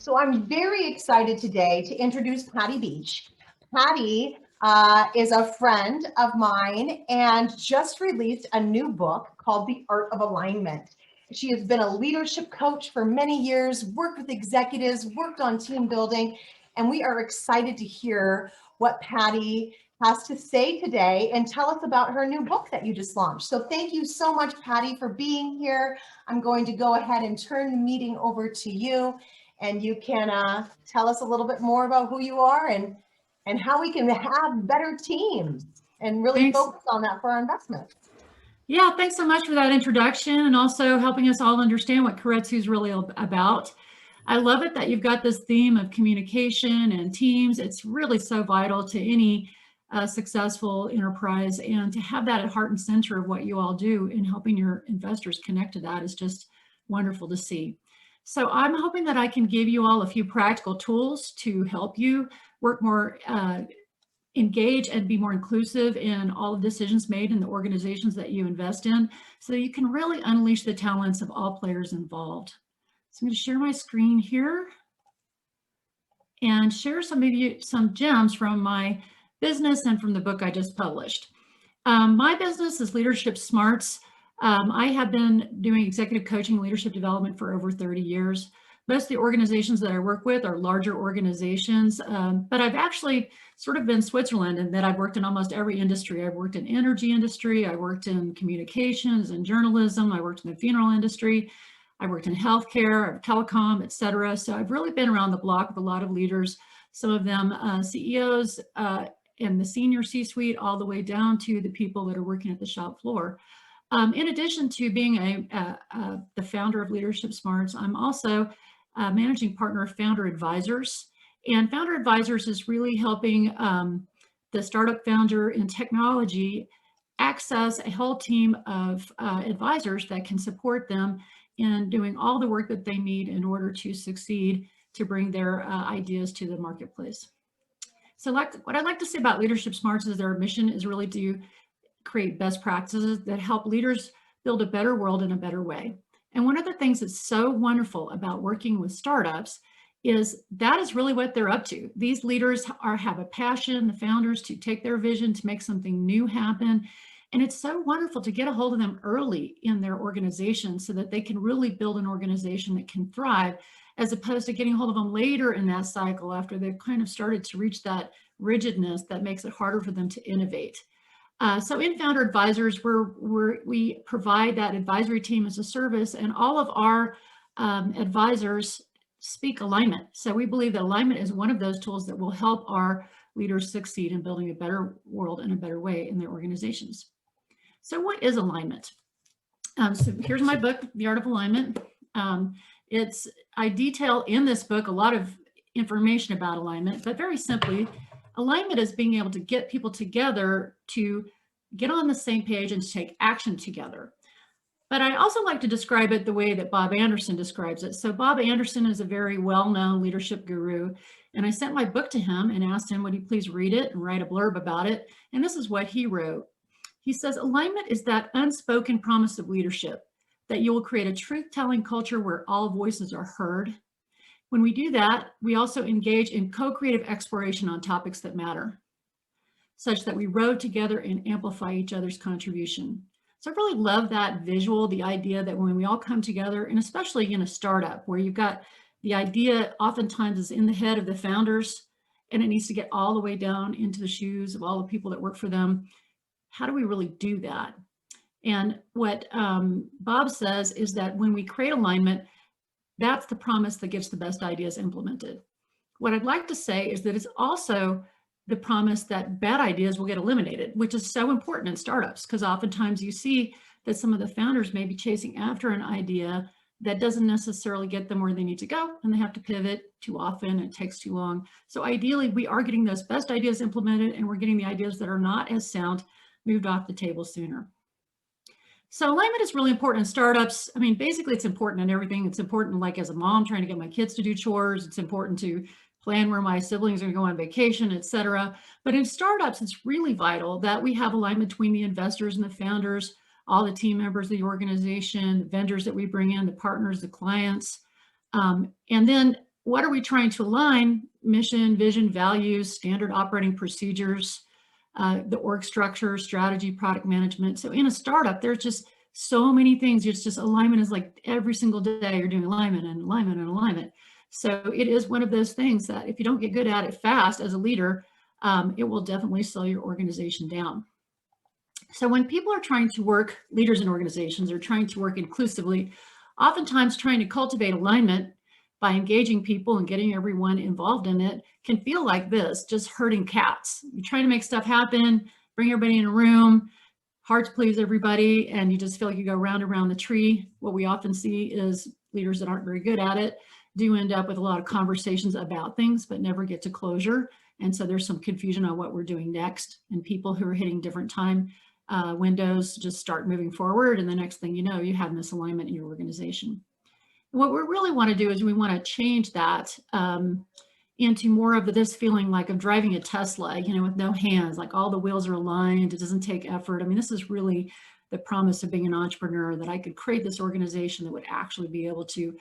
So I'm very excited today to introduce Patty Beach. Patty is a friend of mine and just released a new book called The Art of Alignment. She has been a leadership coach for many years, worked with executives, worked on team building, and we are excited to hear what Patty has to say today and tell us about her new book that you just launched. So thank you so much, Patty, for being here. I'm going to go ahead and turn the meeting over to you, and you can tell us a little bit more about who you are and how we can have better teams and really focus on that for our investment. Yeah, thanks so much for that introduction and also helping us all understand what Keiretsu is really about. I love it that you've got this theme of communication and teams. It's really so vital to any successful enterprise, and to have that at heart and center of what you all do in helping your investors connect to that is just wonderful to see. So I'm hoping that I can give you all a few practical tools to help you work more engage and be more inclusive in all the decisions made in the organizations that you invest in, so you can really unleash the talents of all players involved. So I'm going to share my screen here and share some gems from my business and from the book I just published. My business is LeadershipSmarts. I have been doing executive coaching and leadership development for over 30 years. Most of the organizations that I work with are larger organizations, but I've actually sort of been Switzerland in that I've worked in almost every industry. I've worked in energy industry, I worked in communications and journalism, I worked in the funeral industry, I worked in healthcare, telecom, et cetera. So I've really been around the block with a lot of leaders, some of them CEOs and the senior C-suite, all the way down to the people that are working at the shop floor. In addition to being the founder of LeadershipSmarts, I'm also managing partner of Founder Advisors. And Founder Advisors is really helping the startup founder in technology access a whole team of advisors that can support them in doing all the work that they need in order to succeed, to bring their ideas to the marketplace. So what I'd like to say about LeadershipSmarts is their mission is really to create best practices that help leaders build a better world in a better way. And one of the things that's so wonderful about working with startups is that is really what they're up to. These leaders have a passion, the founders, to take their vision, to make something new happen. And it's so wonderful to get a hold of them early in their organization so that they can really build an organization that can thrive, as opposed to getting a hold of them later in that cycle after they've kind of started to reach that rigidness that makes it harder for them to innovate. So in Founder Advisors, we provide that advisory team as a service, and all of our advisors speak alignment. So we believe that alignment is one of those tools that will help our leaders succeed in building a better world in a better way in their organizations. So what is alignment? So here's my book, The Art of Alignment. I detail in this book a lot of information about alignment, but very simply, alignment is being able to get people together to get on the same page and to take action together. But I also like to describe it the way that Bob Anderson describes it. So Bob Anderson is a very well-known leadership guru, and I sent my book to him and asked him would he please read it and write a blurb about it. And this is what he wrote. He says, alignment is that unspoken promise of leadership, that you will create a truth-telling culture where all voices are heard. When we do that, we also engage in co-creative exploration on topics that matter, such that we row together and amplify each other's contribution. So I really love that visual, the idea that when we all come together, and especially in a startup where you've got the idea oftentimes is in the head of the founders, and it needs to get all the way down into the shoes of all the people that work for them. How do we really do that? And what Bob says is that when we create alignment, that's the promise that gets the best ideas implemented. What I'd like to say is that it's also the promise that bad ideas will get eliminated, which is so important in startups, because oftentimes you see that some of the founders may be chasing after an idea that doesn't necessarily get them where they need to go, and they have to pivot too often, and it takes too long. So ideally, we are getting those best ideas implemented, and we're getting the ideas that are not as sound moved off the table sooner. So alignment is really important in startups. I mean, basically it's important in everything. It's important, like as a mom trying to get my kids to do chores. It's important to plan where my siblings are going to go on vacation, et cetera. But in startups, it's really vital that we have alignment between the investors and the founders, all the team members of the organization, the vendors that we bring in, the partners, the clients. And then what are we trying to align? Mission, vision, values, standard operating procedures, the org structure, strategy, product management. So in a startup, there's just so many things. It's just alignment is like every single day you're doing alignment and alignment and alignment. So it is one of those things that if you don't get good at it fast as a leader, it will definitely slow your organization down. So when people are trying to work, leaders in organizations are trying to work inclusively, oftentimes trying to cultivate alignment by engaging people and getting everyone involved in it can feel like this, just herding cats. You're trying to make stuff happen, bring everybody in a room, hard to please everybody, and you just feel like you go round and round the tree. What we often see is leaders that aren't very good at it do end up with a lot of conversations about things, but never get to closure. And so there's some confusion on what we're doing next, and people who are hitting different time windows just start moving forward. And the next thing you know, you have misalignment in your organization. What we really want to do is we want to change that into more of this feeling like of driving a Tesla, with no hands, like all the wheels are aligned. It doesn't take effort. I mean, this is really the promise of being an entrepreneur, that I could create this organization that would actually be able to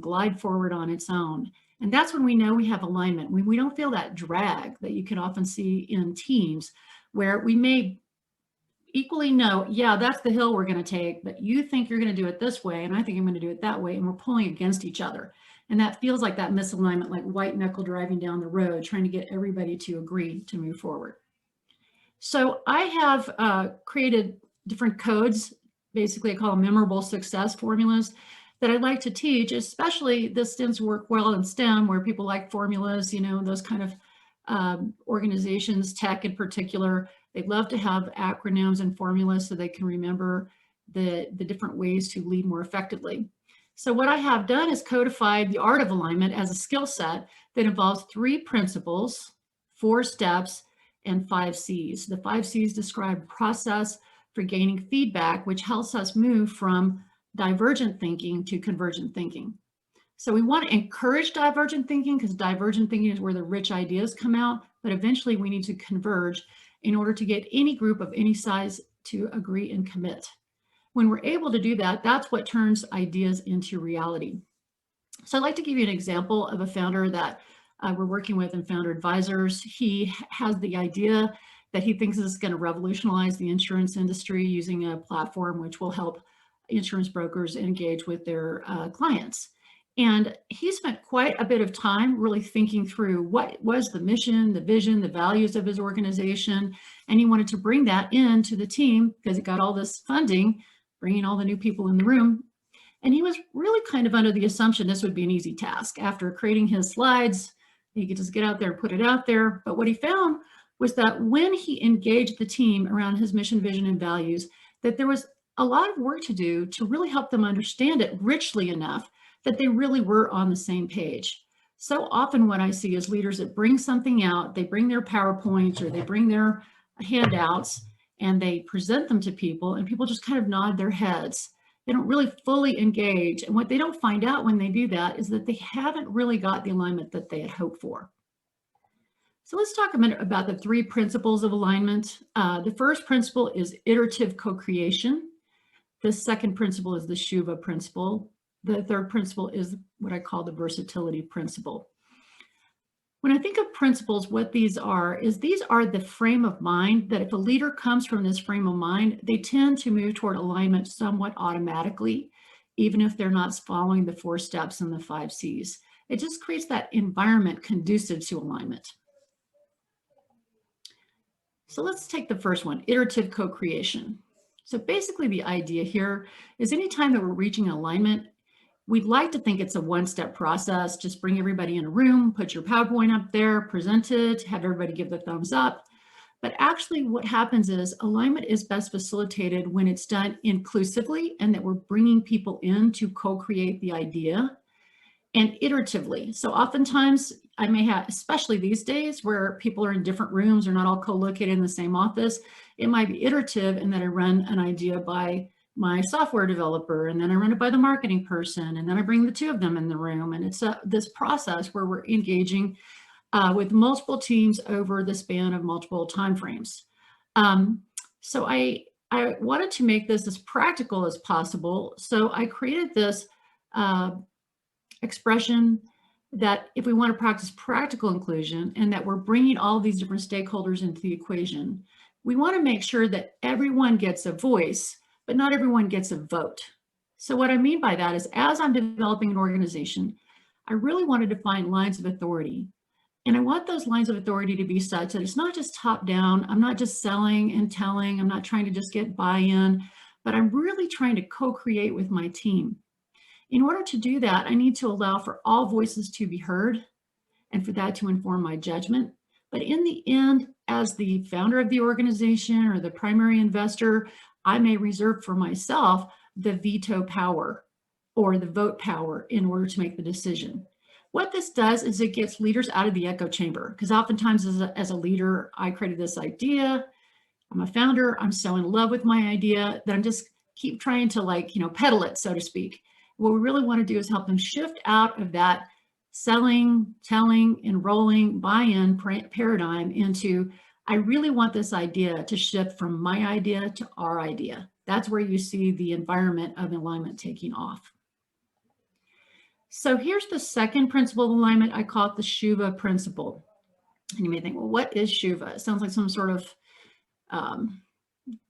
glide forward on its own. And that's when we know we have alignment. When we don't feel that drag that you can often see in teams, where we may equally know, yeah, that's the hill we're going to take, but you think you're going to do it this way, and I think I'm going to do it that way, and we're pulling against each other. And that feels like that misalignment, like white knuckle driving down the road, trying to get everybody to agree to move forward. So I have created different codes. Basically, I call them memorable success formulas that I like to teach, especially this tends to work well in STEM, where people like formulas, those kind of organizations, tech in particular. They love to have acronyms and formulas so they can remember the different ways to lead more effectively. So what I have done is codified the art of alignment as a skill set that involves 3 principles, 4 steps, and 5 C's. The 5 C's describe process for gaining feedback, which helps us move from divergent thinking to convergent thinking. So we want to encourage divergent thinking, because divergent thinking is where the rich ideas come out, but eventually we need to converge in order to get any group of any size to agree and commit. When we're able to do that, that's what turns ideas into reality. So I'd like to give you an example of a founder that we're working with in Founder Advisors. He has the idea that he thinks is going to revolutionize the insurance industry using a platform which will help insurance brokers engage with their clients. And he spent quite a bit of time really thinking through what was the mission, the vision, the values of his organization. And he wanted to bring that into the team because it got all this funding, bringing all the new people in the room. And he was really kind of under the assumption this would be an easy task. After creating his slides, he could just get out there and put it out there. But what he found was that when he engaged the team around his mission, vision, and values, that there was a lot of work to do to really help them understand it richly enough that they really were on the same page. So often what I see is leaders that bring something out, they bring their PowerPoints or they bring their handouts and they present them to people, and people just kind of nod their heads. They don't really fully engage. And what they don't find out when they do that is that they haven't really got the alignment that they had hoped for. So let's talk a minute about the 3 principles of alignment. The first principle is iterative co-creation. The second principle is the Shuva principle. The third principle is what I call the versatility principle. When I think of principles, what these are is these are the frame of mind that if a leader comes from this frame of mind, they tend to move toward alignment somewhat automatically, even if they're not following the 4 steps and the 5 C's. It just creates that environment conducive to alignment. So let's take the first one, iterative co-creation. So basically the idea here is anytime that we're reaching alignment, we'd like to think it's a one-step process. Just bring everybody in a room, put your PowerPoint up there, present it, have everybody give the thumbs up. But actually what happens is alignment is best facilitated when it's done inclusively and that we're bringing people in to co-create the idea, and iteratively. So oftentimes I may have, especially these days where people are in different rooms or not all co-located in the same office, it might be iterative in that I run an idea by my software developer, and then I run it by the marketing person, and then I bring the 2 of them in the room. And it's this process where we're engaging with multiple teams over the span of multiple timeframes. So I wanted to make this as practical as possible. So I created this expression that if we want to practice practical inclusion and that we're bringing all of these different stakeholders into the equation, we want to make sure that everyone gets a voice, but not everyone gets a vote. So what I mean by that is, as I'm developing an organization, I really want to define lines of authority. And I want those lines of authority to be such that it's not just top down. I'm not just selling and telling. I'm not trying to just get buy-in, but I'm really trying to co-create with my team. In order to do that, I need to allow for all voices to be heard and for that to inform my judgment. But in the end, as the founder of the organization or the primary investor, I may reserve for myself the veto power or the vote power in order to make the decision. What this does is it gets leaders out of the echo chamber, because oftentimes as a leader, I created this idea. I'm a founder. I'm so in love with my idea that I'm just keep trying to peddle it, so to speak. What we really want to do is help them shift out of that selling, telling, enrolling, buy-in paradigm into, I really want this idea to shift from my idea to our idea. That's where you see the environment of alignment taking off. So here's the second principle of alignment. I call it the Shuva principle. And you may think, well, what is Shuva? It sounds like some sort of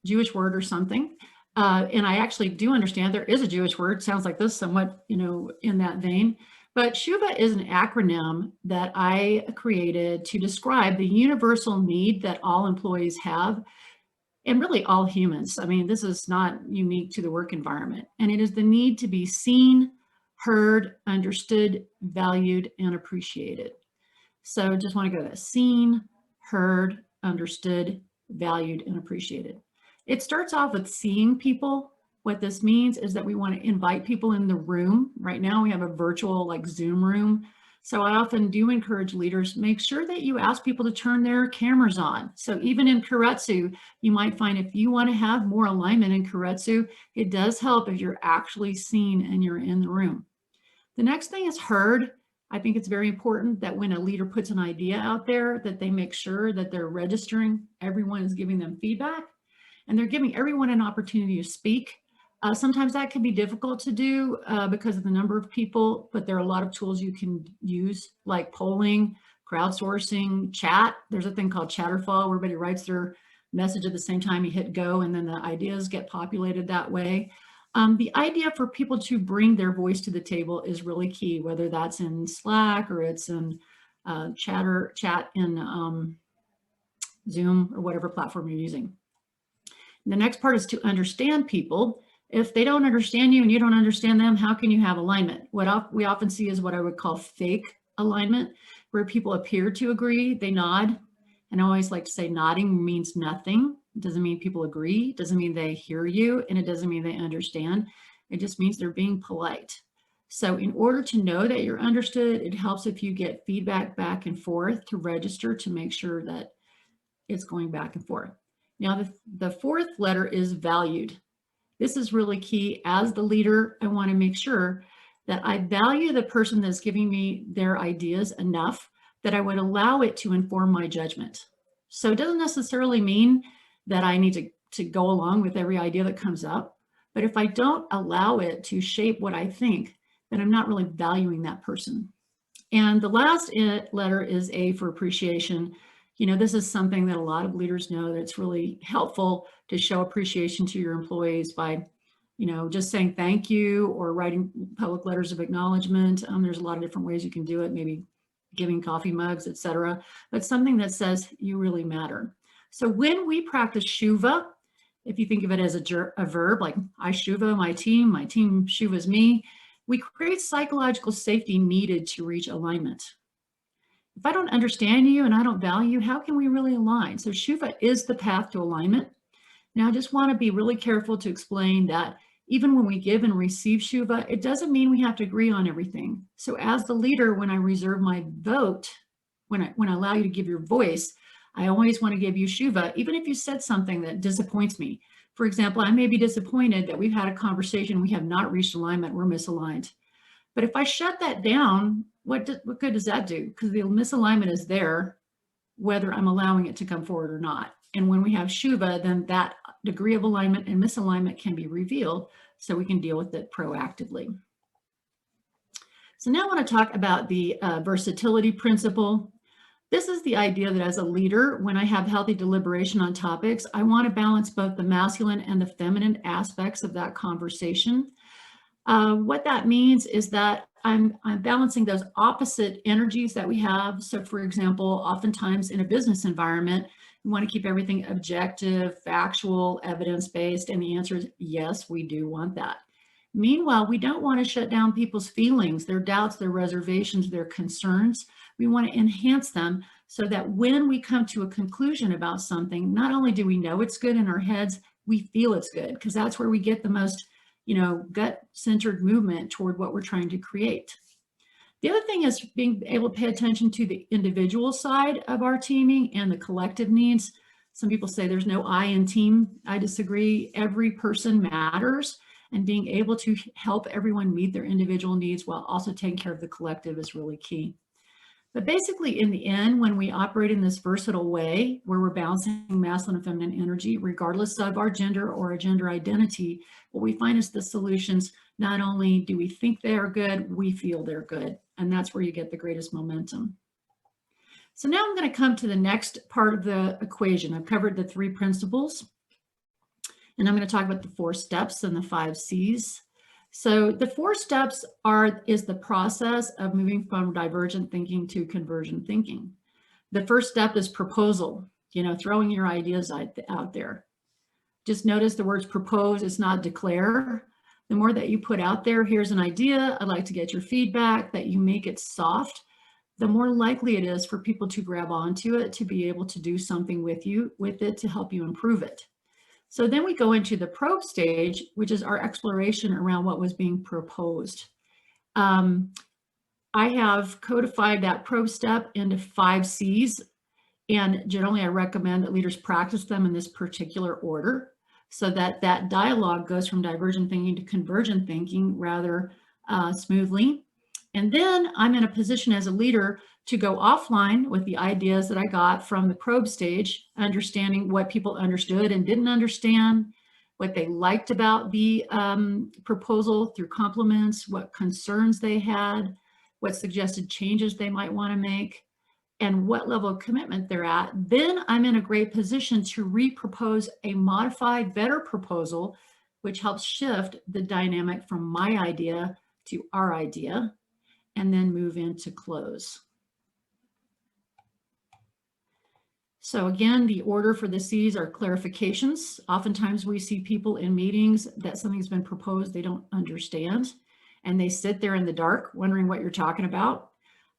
Jewish word or something. And I actually do understand there is a Jewish word, sounds like this somewhat, in that vein. But Shuva is an acronym that I created to describe the universal need that all employees have, and really all humans. I mean, this is not unique to the work environment. And it is the need to be seen, heard, understood, valued, and appreciated. So just want to go to that: seen, heard, understood, valued, and appreciated. It starts off with seeing people. What this means is that we want to invite people in the room. Right now we have a virtual Zoom room. So I often do encourage leaders, make sure that you ask people to turn their cameras on. So even in Keiretsu, you might find if you want to have more alignment in Keiretsu, it does help if you're actually seen and you're in the room. The next thing is heard. I think it's very important that when a leader puts an idea out there, that they make sure that they're registering, everyone is giving them feedback, and they're giving everyone an opportunity to speak. Sometimes that can be difficult to do because of the number of people, but there are a lot of tools you can use, like polling, crowdsourcing, chat. There's a thing called Chatterfall where everybody writes their message at the same time. You hit go, and then the ideas get populated that way. The idea for people to bring their voice to the table is really key, whether that's in Slack or it's in chat in Zoom or whatever platform you're using. And the next part is to understand people. If they don't understand you and you don't understand them, how can you have alignment? What we often see is what I would call fake alignment, where people appear to agree, they nod. And I always like to say nodding means nothing. It doesn't mean people agree. It doesn't mean they hear you, and it doesn't mean they understand. It just means they're being polite. So in order to know that you're understood, it helps if you get feedback back and forth to register to make sure that it's going back and forth. Now, the fourth letter is valued. This is really key. As the leader, I want to make sure that I value the person that's giving me their ideas enough that I would allow it to inform my judgment. So it doesn't necessarily mean that I need to go along with every idea that comes up. But if I don't allow it to shape what I think, then I'm not really valuing that person. And the last letter is A for appreciation. This is something that a lot of leaders know that it's really helpful to show appreciation to your employees by, just saying thank you or writing public letters of acknowledgement. There's a lot of different ways you can do it, maybe giving coffee mugs, etc. But something that says you really matter. So when we practice Shuva, if you think of it as a verb, like I Shuva my team Shuvas me, we create psychological safety needed to reach alignment. If I don't understand you and I don't value you, how can we really align? So Shuva is the path to alignment. Now, I just want to be really careful to explain that even when we give and receive Shuva, it doesn't mean we have to agree on everything. So as the leader, when I reserve my vote, when I allow you to give your voice, I always want to give you Shuva, even if you said something that disappoints me. For example, I may be disappointed that we've had a conversation, we have not reached alignment, we're misaligned. But if I shut that down, what good does that do? Because the misalignment is there, whether I'm allowing it to come forward or not. And when we have Shuva, then that degree of alignment and misalignment can be revealed so we can deal with it proactively. So now I want to talk about the versatility principle. This is the idea that as a leader, when I have healthy deliberation on topics, I want to balance both the masculine and the feminine aspects of that conversation. What that means is that I'm balancing those opposite energies that we have. So for example, oftentimes in a business environment, we want to keep everything objective, factual, evidence-based, and the answer is yes, we do want that. Meanwhile, we don't want to shut down people's feelings, their doubts, their reservations, their concerns. We want to enhance them so that when we come to a conclusion about something, not only do we know it's good in our heads, we feel it's good, because that's where we get the most, gut-centered movement toward what we're trying to create. The other thing is being able to pay attention to the individual side of our teaming and the collective needs. Some people say there's no I in team. I disagree. Every person matters, and being able to help everyone meet their individual needs while also taking care of the collective is really key. But basically, in the end, when we operate in this versatile way, where we're balancing masculine and feminine energy, regardless of our gender or a gender identity, what we find is the solutions, not only do we think they are good, we feel they're good. And that's where you get the greatest momentum. So now I'm going to come to the next part of the equation. I've covered the 3 principles, and I'm going to talk about the 4 steps and the 5 C's. So the 4 steps is the process of moving from divergent thinking to convergent thinking. The first step is proposal, throwing your ideas out there. Just notice the words propose, it's not declare. The more that you put out there, here's an idea, I'd like to get your feedback, that you make it soft, the more likely it is for people to grab onto it, to be able to do something with it to help you improve it. So then we go into the probe stage, which is our exploration around what was being proposed. I have codified that probe step into 5 C's, and generally I recommend that leaders practice them in this particular order so that that dialogue goes from divergent thinking to convergent thinking rather smoothly. And then I'm in a position as a leader to go offline with the ideas that I got from the probe stage, understanding what people understood and didn't understand, what they liked about the proposal through compliments, what concerns they had, what suggested changes they might want to make, and what level of commitment they're at. Then I'm in a great position to repropose a modified, better proposal, which helps shift the dynamic from my idea to our idea, and then move into close. So again, the order for the C's are clarifications. Oftentimes we see people in meetings that something's been proposed they don't understand, and they sit there in the dark wondering what you're talking about.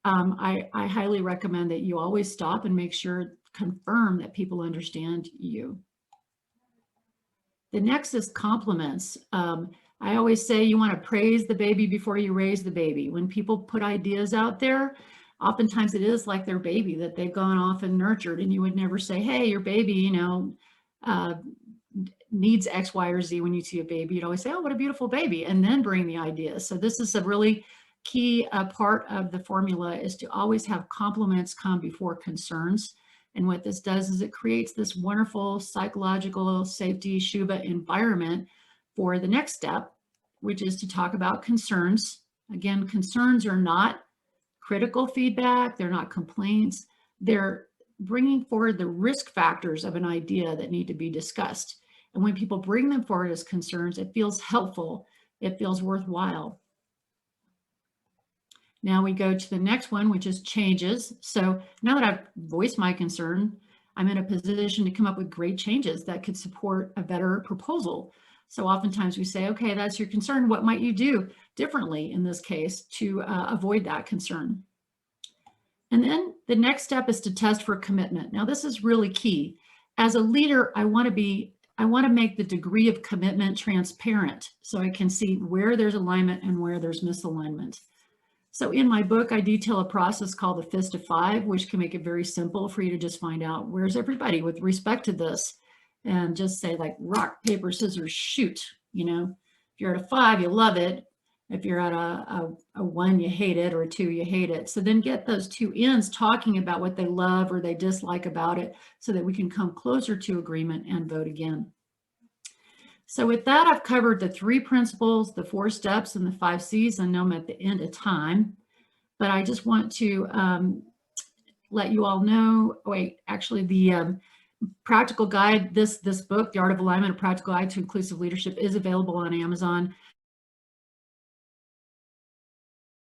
I highly recommend that you always stop and make sure, confirm that people understand you. The next is compliments. I always say you want to praise the baby before you raise the baby. When people put ideas out there, oftentimes it is like their baby that they've gone off and nurtured, and you would never say, hey, your baby, needs X, Y, or Z when you see a baby. You'd always say, oh, what a beautiful baby, and then bring the ideas. So this is a really key part of the formula, is to always have compliments come before concerns. And what this does is it creates this wonderful psychological safety Shuba environment for the next step, which is to talk about concerns. Again, concerns are not critical feedback. They're not complaints. They're bringing forward the risk factors of an idea that need to be discussed. And when people bring them forward as concerns, it feels helpful. It feels worthwhile. Now we go to the next one, which is changes. So now that I've voiced my concern, I'm in a position to come up with great changes that could support a better proposal. So oftentimes we say, okay, that's your concern. What might you do differently in this case to avoid that concern? And then the next step is to test for commitment. Now this is really key. As a leader, I want to make the degree of commitment transparent so I can see where there's alignment and where there's misalignment. So in my book, I detail a process called the Fist of 5, which can make it very simple for you to just find out where's everybody with respect to this, and just say like rock, paper, scissors, shoot. If you're at a 5, you love it. If you're at a 1, you hate it, or a 2, you hate it. So then get those 2 ends talking about what they love or they dislike about it so that we can come closer to agreement and vote again. So with that, I've covered the 3 principles, the 4 steps, and the 5 C's. I know I'm at the end of time, but I just want to let you all know, actually the practical guide, this book, The Art of Alignment, A Practical Guide to Inclusive Leadership, is available on Amazon.